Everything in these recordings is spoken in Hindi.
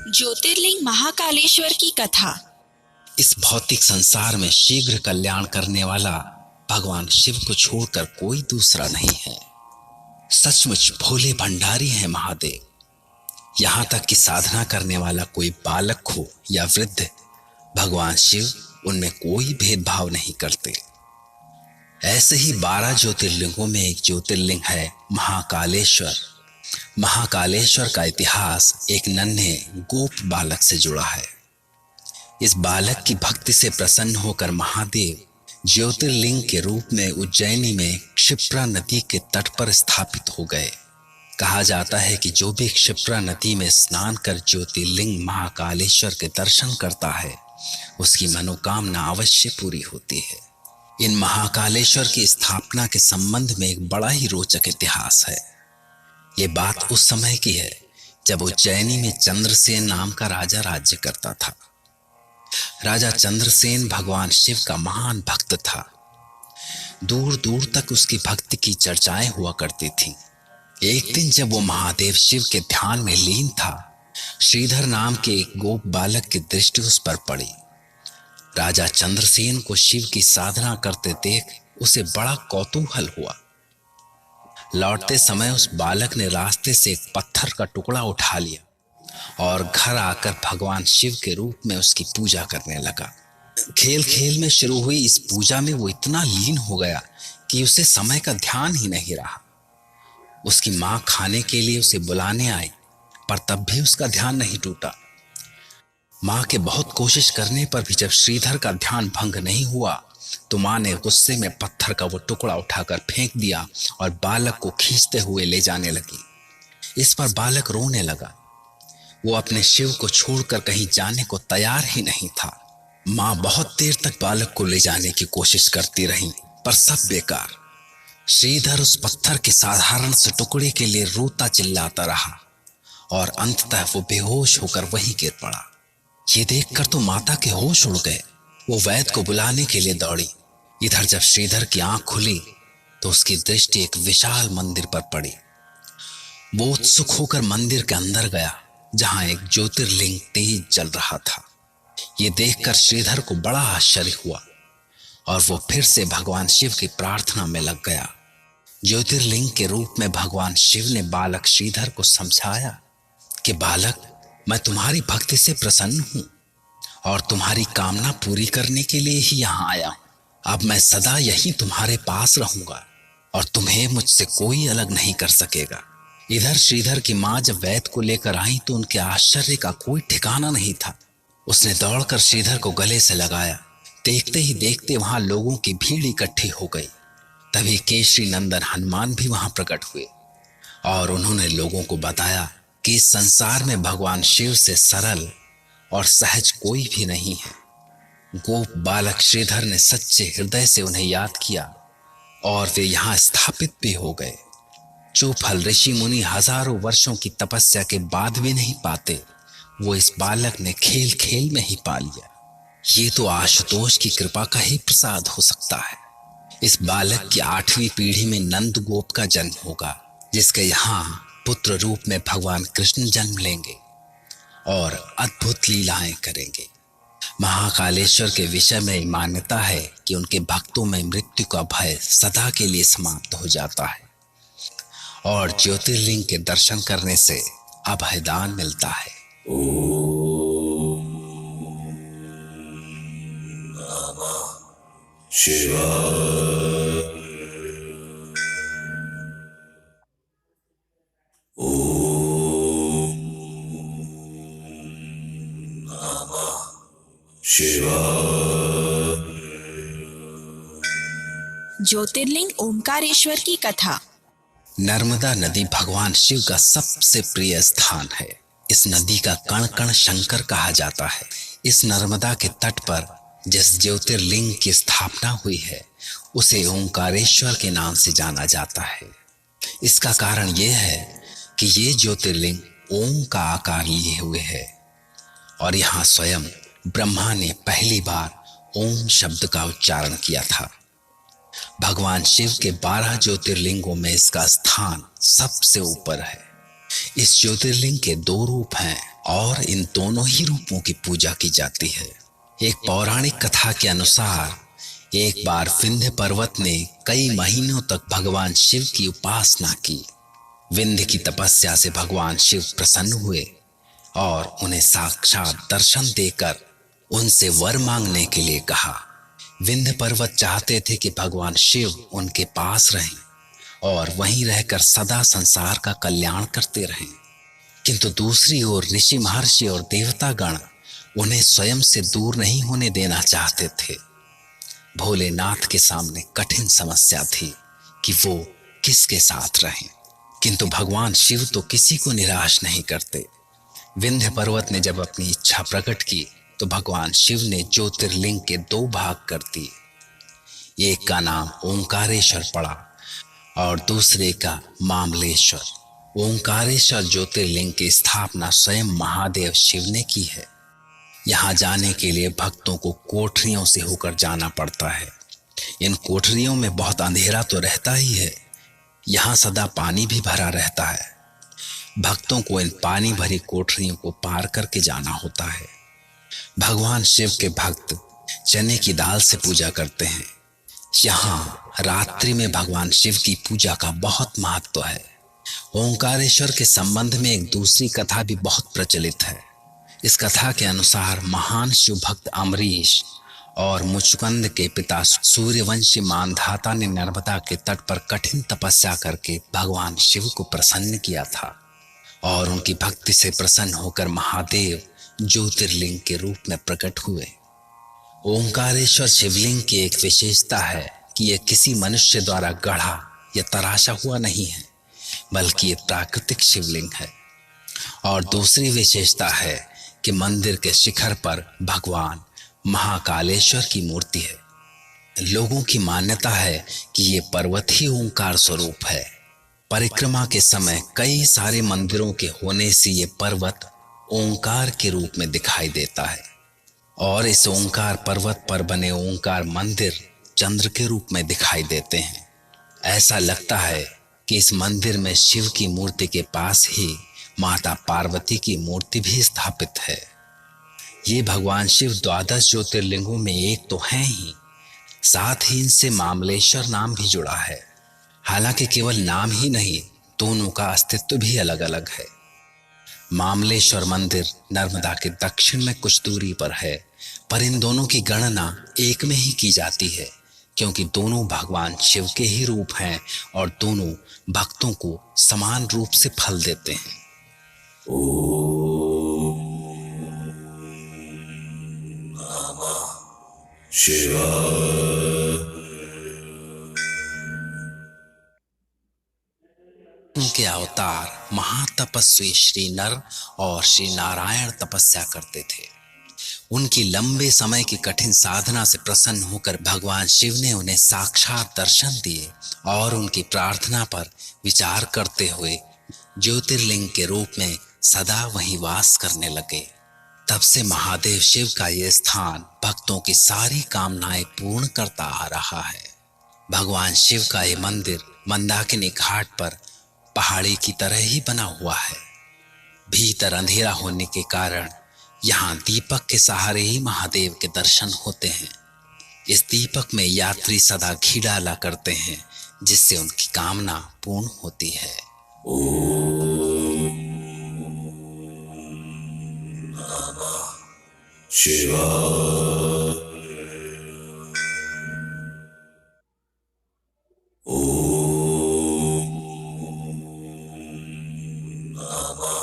ज्योतिर्लिंग महाकालेश्वर की कथा। इस भौतिक संसार में शीघ्र कल्याण करने वाला भगवान शिव को छोड़कर कोई दूसरा नहीं है। सचमुच भोले भंडारी हैं महादेव। यहाँ तक कि साधना करने वाला कोई बालक हो या वृद्ध, भगवान शिव उनमें कोई भेदभाव नहीं करते। ऐसे ही 12 ज्योतिर्लिंगों में एक ज्योतिर्लिंग है महाकालेश्वर। महाकालेश्वर का इतिहास एक नन्हे गोप बालक से जुड़ा है। इस बालक की भक्ति से प्रसन्न होकर महादेव ज्योतिर्लिंग के रूप में उज्जैनी में क्षिप्रा नदी के तट पर स्थापित हो गए। कहा जाता है कि जो भी क्षिप्रा नदी में स्नान कर ज्योतिर्लिंग महाकालेश्वर के दर्शन करता है, उसकी मनोकामना अवश्य पूरी होती है। इन महाकालेश्वर की स्थापना के संबंध में एक बड़ा ही रोचक इतिहास है। ये बात उस समय की है जब उज्जैनी में चंद्रसेन नाम का राजा राज्य करता था। राजा चंद्रसेन भगवान शिव का महान भक्त था। दूर दूर तक उसकी भक्ति की चर्चाएं हुआ करती थीं। एक दिन जब वो महादेव शिव के ध्यान में लीन था, श्रीधर नाम के एक गोप बालक की दृष्टि उस पर पड़ी। राजा चंद्रसेन को शिव की साधना करते देख उसे बड़ा कौतूहल हुआ। लौटते समय उस बालक ने रास्ते से एक पत्थर का टुकड़ा उठा लिया और घर आकर भगवान शिव के रूप में उसकी पूजा करने लगा। खेल खेल में शुरू हुई इस पूजा में वो इतना लीन हो गया कि उसे समय का ध्यान ही नहीं रहा। उसकी माँ खाने के लिए उसे बुलाने आई, पर तब भी उसका ध्यान नहीं टूटा। माँ के बहुत कोशिश करने पर भी जब श्रीधर का ध्यान भंग नहीं हुआ तो माँ ने गुस्से में पत्थर का वो टुकड़ा उठाकर फेंक दिया और बालक को खींचते हुए ले जाने लगी। इस पर बालक रोने लगा। वो अपने शिव को छोड़कर कहीं जाने को तैयार ही नहीं था। माँ बहुत देर तक बालक को ले जाने की कोशिश करती रही, पर सब बेकार। श्रीधर उस पत्थर के साधारण से टुकड़े के लिए रोता चिल्लाता रहा और अंततः वो बेहोश होकर वहीं गिर पड़ा। ये देखकर तो माता के होश उड़ गए। वो वैद्य को बुलाने के लिए दौड़ी। इधर जब श्रीधर की आंख खुली तो उसकी दृष्टि एक विशाल मंदिर पर पड़ी। वो उत्सुक होकर मंदिर के अंदर गया, जहां एक ज्योतिर्लिंग तेज जल रहा था। ये देखकर श्रीधर को बड़ा आश्चर्य हुआ और वो फिर से भगवान शिव की प्रार्थना में लग गया। ज्योतिर्लिंग के रूप में भगवान शिव ने बालक श्रीधर को समझाया कि बालक, मैं तुम्हारी भक्ति से प्रसन्न हूं और तुम्हारी कामना पूरी करने के लिए ही यहाँ आया हूं। अब मैं सदा यहीं तुम्हारे पास रहूंगा और तुम्हें मुझसे कोई अलग नहीं कर सकेगा। इधर श्रीधर की माँ जब वैद्य को लेकर आई तो उनके आश्चर्य का कोई ठिकाना नहीं था। उसने दौड़कर श्रीधर को गले से लगाया। देखते ही देखते वहां लोगों की भीड़ इकट्ठी हो गई। तभी केशरी नंदन हनुमान भी वहां प्रकट हुए और उन्होंने लोगों को बताया कि इस संसार में भगवान शिव से सरल और सहज कोई भी नहीं है। गोप बालक श्रीधर ने सच्चे हृदय से उन्हें याद किया और वे यहाँ स्थापित भी हो गए। जो फल ऋषि मुनि हजारों वर्षों की तपस्या के बाद भी नहीं पाते, वो इस बालक ने खेल खेल में ही पा लिया। ये तो आशुतोष की कृपा का ही प्रसाद हो सकता है। इस बालक की 8वीं पीढ़ी में नंद गोप का जन्म होगा, जिसके यहाँ पुत्र रूप में भगवान कृष्ण जन्म लेंगे और अद्भुत लीलाएं करेंगे। महाकालेश्वर के विषय में मान्यता है कि उनके भक्तों में मृत्यु का भय सदा के लिए समाप्त हो जाता है और ज्योतिर्लिंग के दर्शन करने से अभयदान मिलता है। ओम नमः शिवाय। ज्योतिर्लिंग ओमकारेश्वर की कथा। नर्मदा नदी भगवान शिव का सबसे प्रिय स्थान है। इस नदी का कण कण शंकर कहा जाता है। इस नर्मदा के तट पर जिस ज्योतिर्लिंग की स्थापना हुई है, उसे ओंकारेश्वर के नाम से जाना जाता है। इसका कारण यह है कि ये ज्योतिर्लिंग ओम का आकार लिए हुए है और यहाँ स्वयं ब्रह्मा ने पहली बार ओम शब्द का उच्चारण किया था। भगवान शिव के 12 ज्योतिर्लिंगों में इसका स्थान सबसे ऊपर है। इस ज्योतिर्लिंग के दो रूप हैं और इन दोनों ही रूपों की पूजा की जाती है। एक पौराणिक कथा के अनुसार एक बार विंध्य पर्वत ने कई महीनों तक भगवान शिव की उपासना की। विंध्य की तपस्या से भगवान शिव प्रसन्न हुए और उन्हें साक्षात दर्शन देकर उनसे वर मांगने के लिए कहा। विंध्य पर्वत चाहते थे कि भगवान शिव उनके पास रहें और वहीं रहकर सदा संसार का कल्याण करते रहें, किंतु दूसरी ओर ऋषि महर्षि और देवतागण उन्हें स्वयं से दूर नहीं होने देना चाहते थे। भोलेनाथ के सामने कठिन समस्या थी कि वो किसके साथ रहें, किंतु भगवान शिव तो किसी को निराश नहीं करते। विंध्य पर्वत ने जब अपनी इच्छा प्रकट की तो भगवान शिव ने ज्योतिर्लिंग के दो भाग कर दिए। एक का नाम ओंकारेश्वर पड़ा और दूसरे का मामलेश्वर। ओंकारेश्वर ज्योतिर्लिंग की स्थापना स्वयं महादेव शिव ने की है। यहाँ जाने के लिए भक्तों को कोठरियों से होकर जाना पड़ता है। इन कोठरियों में बहुत अंधेरा तो रहता ही है, यहाँ सदा पानी भी भरा रहता है। भक्तों को इन पानी भरी कोठरियों को पार करके जाना होता है। भगवान शिव के भक्त चने की दाल से पूजा करते हैं। यहाँ रात्रि में भगवान शिव की पूजा का बहुत महत्व है। ओंकारेश्वर के संबंध में एक दूसरी कथा भी बहुत प्रचलित है। इस कथा के अनुसार महान शिव भक्त अम्बरीश और मुचुकुंद के पिता सूर्यवंशी मानधाता ने नर्मदा के तट पर कठिन तपस्या करके भगवान शिव को प्रसन्न किया था और उनकी भक्ति से प्रसन्न होकर महादेव ज्योतिर्लिंग के रूप में प्रकट हुए। ओंकारेश्वर शिवलिंग की एक विशेषता है कि यह किसी मनुष्य द्वारा गढ़ा या तराशा हुआ नहीं है, बल्कि ये प्राकृतिक शिवलिंग है। और दूसरी विशेषता है कि मंदिर के शिखर पर भगवान महाकालेश्वर की मूर्ति है। लोगों की मान्यता है कि ये पर्वत ही ओंकार स्वरूप है। परिक्रमा के समय कई सारे मंदिरों के होने से ये पर्वत ओंकार के रूप में दिखाई देता है और इस ओंकार पर्वत पर बने ओंकार मंदिर चंद्र के रूप में दिखाई देते हैं। ऐसा लगता है कि इस मंदिर में शिव की मूर्ति के पास ही माता पार्वती की मूर्ति भी स्थापित है। ये भगवान शिव द्वादश ज्योतिर्लिंगों में एक तो हैं ही, साथ ही इनसे मामलेश्वर नाम भी जुड़ा है। हालांकि केवल नाम ही नहीं, दोनों का अस्तित्व भी अलग अलग है। मामलेश्वर मंदिर नर्मदा के दक्षिण में कुछ दूरी पर है, पर इन दोनों की गणना एक में ही की जाती है, क्योंकि दोनों भगवान शिव के ही रूप हैं और दोनों भक्तों को समान रूप से फल देते हैं। ओम नमः शिवाय। उनके अवतार महातपस्वी श्री नर और श्री नारायण तपस्या करते थे। उनकी लंबे समय की कठिन साधना से प्रसन्न होकर भगवान शिव ने उन्हें साक्षात दर्शन दिए और उनकी प्रार्थना पर विचार करते हुए ज्योतिर्लिंग के रूप में सदा वहीं वास करने लगे। तब से महादेव शिव का ये स्थान भक्तों की सारी कामनाएं पूर्ण करता आ रहा है। भगवान शिव का ये मंदिर मंदाकिनी घाट पर पहाड़ी की तरह ही बना हुआ है। भीतर अंधेरा होने के कारण यहाँ दीपक के सहारे ही महादेव के दर्शन होते हैं। इस दीपक में यात्री सदा घी डाला करते हैं, जिससे उनकी कामना पूर्ण होती है। ओम नमः शिवाय। ओम नमः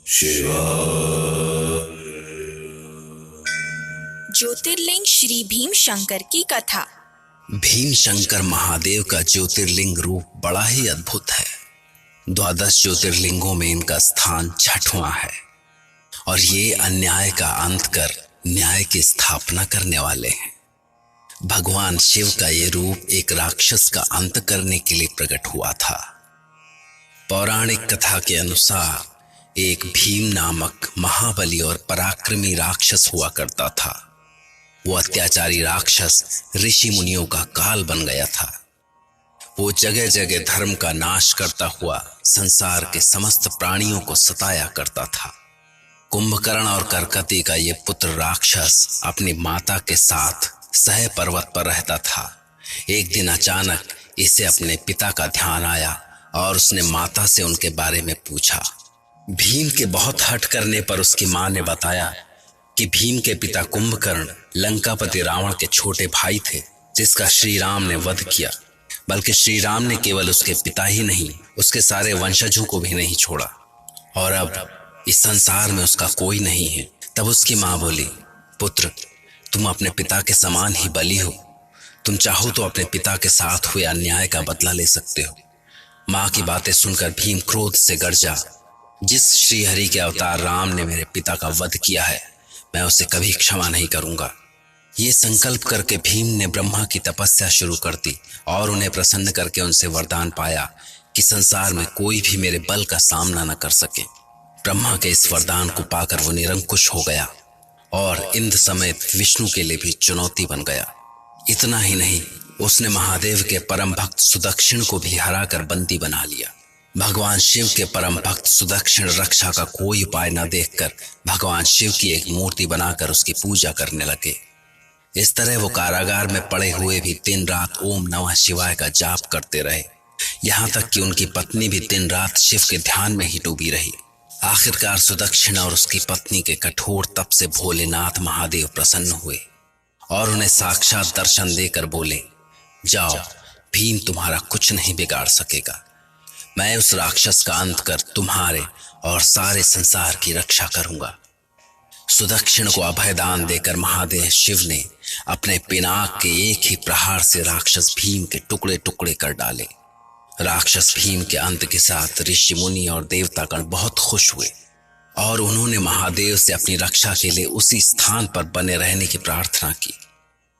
शिवाय। ज्योतिर्लिंग श्री भीम शंकर की कथा। भीम शंकर महादेव का ज्योतिर्लिंग रूप बड़ा ही अद्भुत है। द्वादश ज्योतिर्लिंगों में इनका स्थान छठवां है और ये अन्याय का अंत कर न्याय की स्थापना करने वाले हैं। भगवान शिव का ये रूप एक राक्षस का अंत करने के लिए प्रकट हुआ था। पौराणिक कथा के अनुसार एक भीम नामक महाबली और पराक्रमी राक्षस हुआ करता था। वो अत्याचारी राक्षस ऋषि मुनियों का काल बन गया था। वो जगह जगह धर्म का नाश करता हुआ संसार के समस्त प्राणियों को सताया करता था। कुंभकर्ण और करकती का ये पुत्र राक्षस अपनी माता के साथ सह पर्वत पर रहता था। एक दिन अचानक इसे अपने पिता का ध्यान आया और उसने माता से उनके बारे में पूछा। भीम के बहुत हठ करने पर उसकी मां ने बताया कि भीम के पिता कुंभकर्ण लंकापति रावण के छोटे भाई थे, जिसका श्री राम ने वध किया। बल्कि श्री राम ने केवल उसके पिता ही नहीं, उसके सारे वंशजों को भी नहीं छोड़ा, और अब इस संसार में उसका कोई नहीं है। तब उसकी मां बोली, पुत्र, तुम अपने पिता के समान ही बली हो। तुम चाहो तो अपने पिता के साथ हुए अन्याय का बदला ले सकते हो। मां की बातें सुनकर भीम क्रोध से गरजा, जिस श्रीहरि के अवतार राम ने मेरे पिता का वध किया है, मैं उसे कभी क्षमा नहीं करूंगा। ये संकल्प करके भीम ने ब्रह्मा की तपस्या शुरू कर दी और उन्हें प्रसन्न करके उनसे वरदान पाया कि संसार में कोई भी मेरे बल का सामना न कर सके। ब्रह्मा के इस वरदान को पाकर वो निरंकुश हो गया और इंद्र समेत विष्णु के लिए भी चुनौती बन गया। इतना ही नहीं, उसने महादेव के परम भक्त सुदक्षिण को भी हराकर बंदी बना लिया। भगवान शिव के परम भक्त सुदक्षिण रक्षा का कोई उपाय न देखकर भगवान शिव की एक मूर्ति बनाकर उसकी पूजा करने लगे। इस तरह वो कारागार में पड़े हुए भी दिन रात ओम नमः शिवाय का जाप करते रहे, यहाँ तक कि उनकी पत्नी भी दिन रात शिव के ध्यान में ही डूबी रही। आखिरकार सुदक्षिण और उसकी पत्नी के कठोर तप से भोलेनाथ महादेव प्रसन्न हुए और उन्हें साक्षात दर्शन देकर बोले, जाओ, भीम तुम्हारा कुछ नहीं बिगाड़ सकेगा। मैं उस राक्षस का अंत कर तुम्हारे और सारे संसार की रक्षा करूंगा। सुदक्षिण को अभयदान देकर महादेव शिव ने अपने पिनाक के एक ही प्रहार से राक्षस भीम के टुकड़े टुकड़े कर डाले। राक्षस भीम के अंत के साथ ऋषि मुनि और देवतागण बहुत खुश हुए और उन्होंने महादेव से अपनी रक्षा के लिए उसी स्थान पर बने रहने की प्रार्थना की।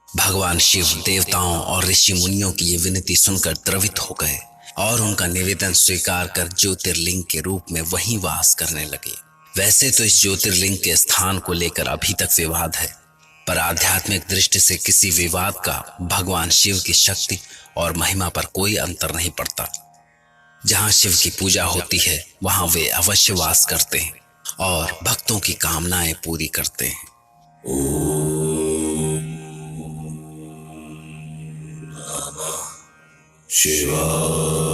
भगवान शिव देवताओं और ऋषि मुनियों की ये विनती सुनकर द्रवित हो गए और उनका निवेदन स्वीकार कर ज्योतिर्लिंग के रूप में वहीं वास करने लगे। वैसे तो इस ज्योतिर्लिंग के स्थान को लेकर अभी तक विवाद है, पर आध्यात्मिक दृष्टि से किसी विवाद का भगवान शिव की शक्ति और महिमा पर कोई अंतर नहीं पड़ता। जहां शिव की पूजा होती है वहां वे अवश्य वास करते हैं और भक्तों की कामनाएं पूरी करते हैं। ओम नमः शिवाय।